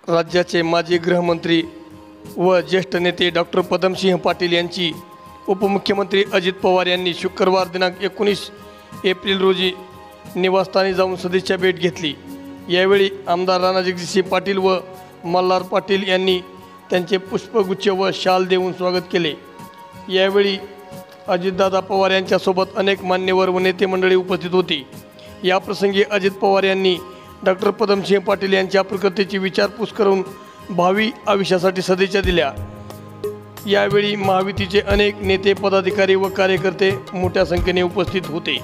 राज्याचे माजी गृहमंत्री व ज्येष्ठ नेते डॉक्टर पद्मसिंह पाटील यांची उपमुख्यमंत्री अजित पवार यांनी शुक्रवार दिनांक 19 एप्रिल रोजी निवासस्थानी जाऊन सदिच्छा भेट घेतली। यावेळी आमदार राणाजगजितसिंह पाटील व मल्हार पाटील यांनी त्यांचे पुष्पगुच्छ व शाल देऊन स्वागत केले। यावेळी अजितदादा पवार यांच्यासोबत अनेक मान्यवर व नेते मंडळी उपस्थित होती। याप्रसंगी अजित पवार यांनी डॉक्टर पद्मसिंह पाटील यांच्या प्रकृतीची विचारपूस करून भावी आयुष्यासाठी सदिच्छा दिल्या। यावेळी महायुतीचे अनेक नेते, पदाधिकारी व कार्यकर्ते मोठ्या संख्येने उपस्थित होते।